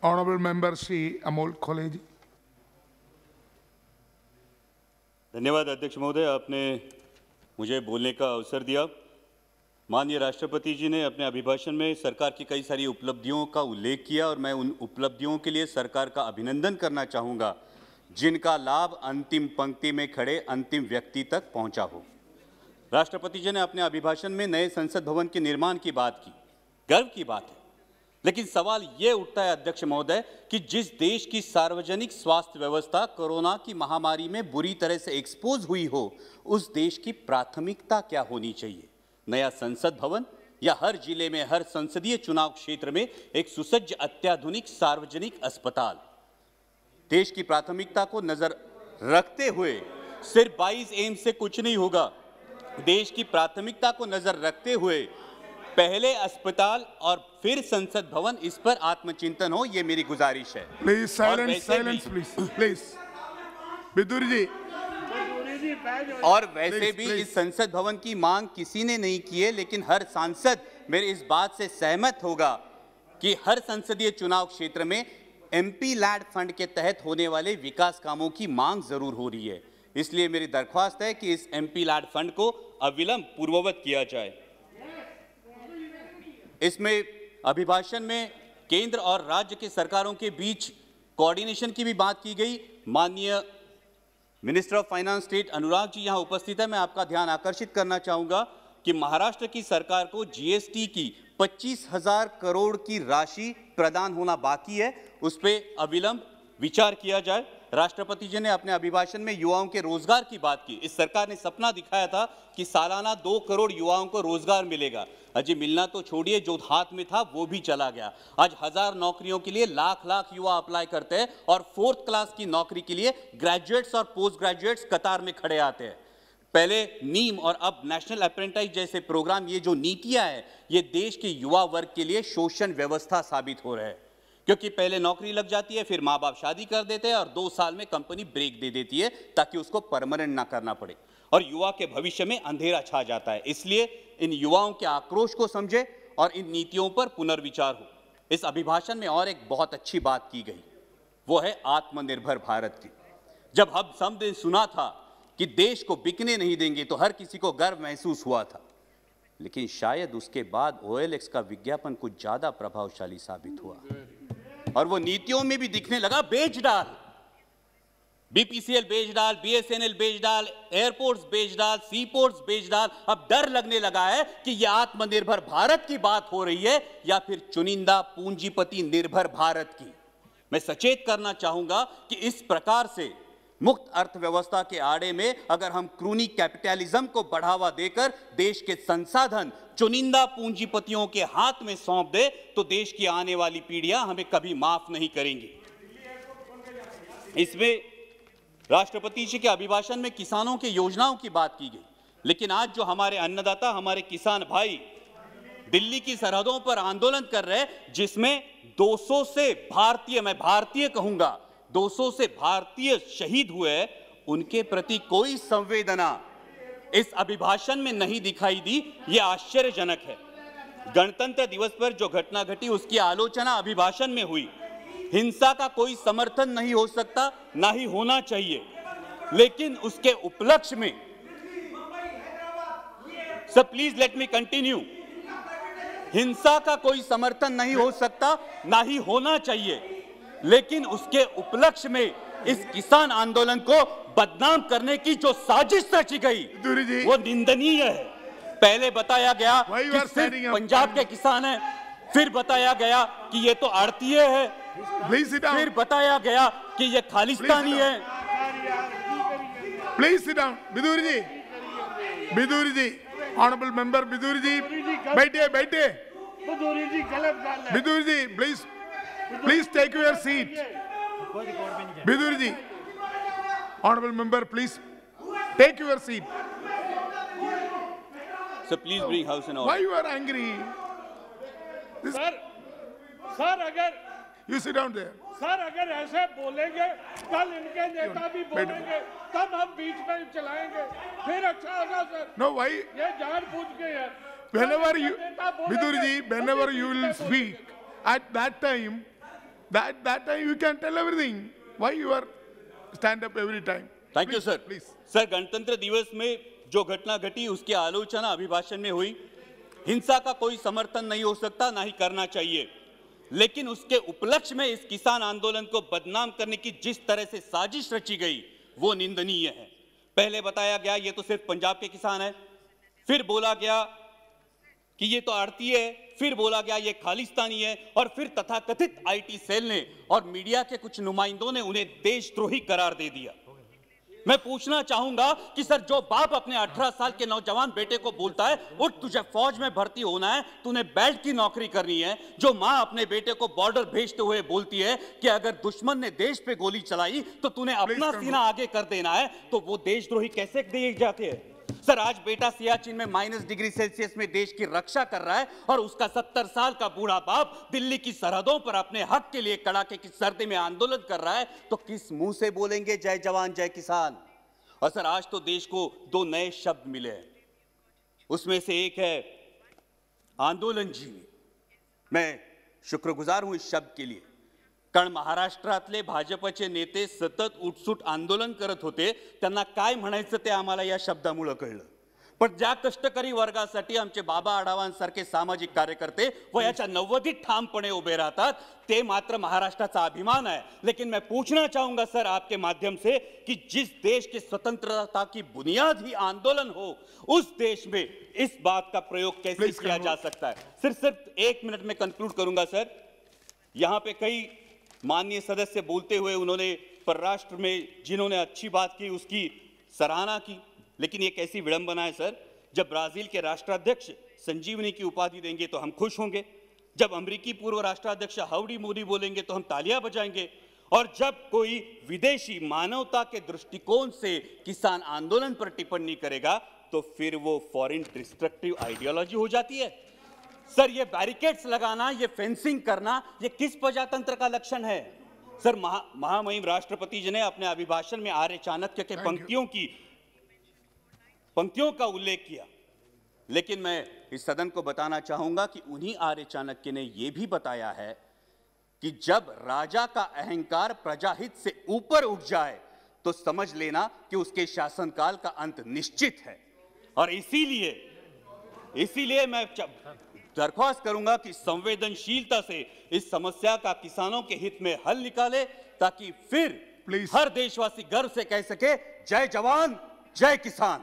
Honorable Member Shri Amol Khole ji. धन्यवाद अध्यक्ष महोदय, आपने मुझे बोलने का अवसर दिया। माननीय राष्ट्रपति जी ने अपने अभिभाषण में सरकार की कई सारी उपलब्धियों का उल्लेख किया और मैं उन उपलब्धियों के लिए सरकार का अभिनंदन करना चाहूँगा जिनका लाभ अंतिम पंक्ति में खड़े अंतिम व्यक्ति तक पहुँचा हो। राष्ट्रपति जी ने अपने अभिभाषण में नए संसद भवन के निर्माण की बात की, गर्व की बात है, लेकिन सवाल ये उठता है अध्यक्ष महोदय कि जिस देश की सार्वजनिक स्वास्थ्य व्यवस्था कोरोना की महामारी में बुरी तरह से एक्सपोज हुई हो, उस देश की प्राथमिकता क्या होनी चाहिए? नया संसद भवन या हर जिले में हर संसदीय चुनाव क्षेत्र में एक सुसज्ज अत्याधुनिक सार्वजनिक अस्पताल? देश की प्राथमिकता को नजर रखते हुए सिर्फ 22 एम्स से कुछ नहीं होगा। देश की प्राथमिकता को नजर रखते हुए पहले अस्पताल और फिर संसद भवन, इस पर आत्मचिंतन हो, ये मेरी गुजारिश है। Please silence, silence please. Bidur ji. और वैसे भी इस संसद भवन की मांग किसी ने नहीं की है, लेकिन हर सांसद मेरे इस बात से सहमत होगा कि हर संसदीय चुनाव क्षेत्र में एमपी लैड फंड के तहत होने वाले विकास कामों की मांग जरूर हो रही है। इसलिए मेरी दरख्वास्त है कि इस एमपी लैड फंड को अविलंब पूर्ववत किया जाए। इसमें अभिभाषण में केंद्र और राज्य के सरकारों के बीच कोऑर्डिनेशन की भी बात की गई। माननीय minister of finance state Anurag ji यहां उपस्थित है। मैं आपका ध्यान आकर्षित करना चाहूंगा कि महाराष्ट्र की सरकार को जीएसटी की 25,000 करोड़ की राशि प्रदान होना बाकी है, उस पर अविलंब विचार किया जाए। राष्ट्रपति जी ने अपने अभिभाषण में युवाओं के रोजगार की बात की। इस सरकार ने सपना दिखाया था कि सालाना 2 करोड़ युवाओं को रोजगार मिलेगा। अजी मिलना तो छोड़िए, जो हाथ में था वो भी चला गया। आज 1000 नौकरियों के लिए लाख युवा अप्लाई करते हैं और 4th क्लास की नौकरी के लिए ग्रेजुएट्स और पोस्ट ग्रेजुएट्स कतार में खड़े आते हैं। पहले नीम और अब नेशनल अप्रेंटिस जैसे प्रोग्राम, ये जो नीतियां हैं, ये देश के युवा वर्ग के लिए शोषण व्यवस्था साबित हो रहे हैं, क्योंकि पहले नौकरी लग जाती है, फिर माँ बाप शादी कर देते हैं और 2 साल में कंपनी ब्रेक दे देती है ताकि उसको परमानेंट ना करना पड़े और युवा के भविष्य में अंधेरा छा जाता है। इसलिए इन युवाओं के आक्रोश को समझे और इन नीतियों पर पुनर्विचार हो। इस अभिभाषण में और एक बहुत अच्छी बात की गई, वो है आत्मनिर्भर भारत की। जब हम सब ने सुना था कि देश को बिकने नहीं देंगे तो हर किसी को गर्व महसूस हुआ था, लेकिन शायद उसके बाद OLX का विज्ञापन कुछ ज्यादा प्रभावशाली साबित हुआ और वो नीतियों में भी दिखने लगा। बेच डाल, BPCL बेच डाल, BSNL बेच डाल, एयरपोर्ट्स बेच डाल, सीपोर्ट्स बेच डाल। अब डर लगने लगा है कि यह आत्मनिर्भर भारत की बात हो रही है या फिर चुनिंदा पूंजीपति निर्भर भारत की। मैं सचेत करना चाहूंगा कि इस प्रकार से मुक्त अर्थव्यवस्था के आड़े में अगर हम क्रूनी कैपिटलिज्म को बढ़ावा देकर देश के संसाधन चुनिंदा पूंजीपतियों के हाथ में सौंप दे तो देश की आने वाली पीढ़ियां हमें कभी माफ नहीं करेंगी। इसमें राष्ट्रपति जी के अभिभाषण में किसानों की योजनाओं की बात की गई, लेकिन आज जो हमारे अन्नदाता, हमारे किसान भाई दिल्ली की सरहदों पर आंदोलन कर रहे हैं, जिसमें 200 से भारतीय, मैं भारतीय कहूंगा, 200 से भारतीय शहीद हुए, उनके प्रति कोई संवेदना इस अभिभाषण में नहीं दिखाई दी। यह आश्चर्यजनक है। गणतंत्र दिवस पर जो घटना घटी उसकी आलोचना अभिभाषण में हुई। हिंसा का कोई समर्थन नहीं हो सकता, ना ही होना चाहिए, लेकिन उसके उपलक्ष्य में, sir please let me continue, हिंसा का कोई समर्थन नहीं हो सकता, ना ही होना चाहिए, लेकिन उसके उपलक्ष्य में इस किसान आंदोलन को बदनाम करने की जो साजिश रची गई वो निंदनीय है। पहले बताया गया कि सिर्फ पंजाब के किसान हैं, फिर बताया गया कि ये तो आड़तीय है, फिर बताया गया कि ये खालिस्तानी है। Please sit down. Bidur ji, honourable member Bidur ji, बैठिए। Bidur ji please take your seat. Bidur ji, honourable member please take your seat. So please bring house in order. Why you are angry? Sir अगर you sit down there. Sir अगर ऐसे बोलेंगे, कल इनके नेता भी बोलेंगे, तब हम बीच में चलाएंगे, फिर अच्छा होगा सर। No, why? ये जानबूझ के है। Whenever you, Bidur ji, whenever you will speak, at that time, that time you can tell everything. Why you are stand up every time? Thank you sir. Please. Sir, गणतंत्र दिवस में जो घटना घटी उसकी आलोचना अभिभाषण में हुई। हिंसा का कोई समर्थन नहीं हो सकता, ना ही करना चाहिए, लेकिन उसके उपलक्ष्य में इस किसान आंदोलन को बदनाम करने की जिस तरह से साजिश रची गई वो निंदनीय है। पहले बताया गया ये तो सिर्फ पंजाब के किसान है, फिर बोला गया कि ये तो आड़ती है, फिर बोला गया ये खालिस्तानी है, और फिर तथाकथित आईटी सेल ने और मीडिया के कुछ नुमाइंदों ने उन्हें देशद्रोही करार दे दिया। मैं पूछना चाहूंगा कि सर, जो बाप अपने 18 साल के नौजवान बेटे को बोलता है उठ तुझे फौज में भर्ती होना है, तूने बेल्ट की नौकरी करनी है, जो मां अपने बेटे को बॉर्डर भेजते हुए बोलती है कि अगर दुश्मन ने देश पे गोली चलाई तो तूने अपना सीना आगे कर देना है, तो वो देशद्रोही कैसे दिए जाते हैं? सर, आज बेटा सियाचिन में -डिग्री सेल्सियस में देश की रक्षा कर रहा है और उसका 70 साल का बूढ़ा बाप दिल्ली की सरहदों पर अपने हक के लिए कड़ाके की सर्दी में आंदोलन कर रहा है, तो किस मुंह से बोलेंगे जय जवान जय किसान? और सर, आज तो देश को 2 नए शब्द मिले हैं, उसमें से एक है आंदोलन जीवी। मैं शुक्रगुजार हूं इस शब्द के लिए, कारण महाराष्ट्रातले भाजपचे नेते सतत उठसूट आंदोलन करत होते, त्यांना काय म्हणायचं ते आम्हाला या शब्दामुळे कळलं। पण ज्या कष्टकरी वर्गासाठी आमचे बाबा आढावांसारखे सामाजिक कार्यकर्ते वयाच्या 90 ठामपणे उभे राहतात, ते मात्र महाराष्ट्राचा अभिमान है। लेकिन मैं पूछना चाहूंगा सर आपके माध्यम से कि जिस देश की स्वतंत्रता की बुनियाद ही आंदोलन हो, उस देश में इस बात का प्रयोग कैसे किया जा सकता है? सिर्फ 1 मिनट में कंक्लूड करूंगा सर। यहां पे कई माननीय सदस्य बोलते हुए उन्होंने परराष्ट्र में जिन्होंने अच्छी बात की उसकी सराहना की, लेकिन ये कैसी विडंबना है सर, जब ब्राजील के राष्ट्राध्यक्ष संजीवनी की उपाधि देंगे तो हम खुश होंगे, जब अमेरिकी पूर्व राष्ट्राध्यक्ष हाउडी मोदी बोलेंगे तो हम तालियां बजाएंगे, और जब कोई विदेशी मानवता के दृष्टिकोण से किसान आंदोलन पर टिप्पणी करेगा तो फिर वो फॉरेन डिस्ट्रक्टिव आइडियोलॉजी हो जाती है। सर, ये बैरिकेड्स लगाना, ये फेंसिंग करना, ये किस प्रजातंत्र का लक्षण है? सर, महामहिम राष्ट्रपति जी ने अपने अभिभाषण में आर्य चाणक्य के पंक्तियों का उल्लेख किया, लेकिन मैं इस सदन को बताना चाहूंगा कि उन्हीं आर्य चाणक्य ने यह भी बताया है कि जब राजा का अहंकार प्रजाहित से ऊपर उठ जाए तो समझ लेना कि उसके शासनकाल का अंत निश्चित है। और इसीलिए मैं दरख्वास्त करूंगा कि संवेदनशीलता से इस समस्या का किसानों के हित में हल निकाले, ताकि फिर हर देशवासी गर्व से कह सके जय जवान जय किसान।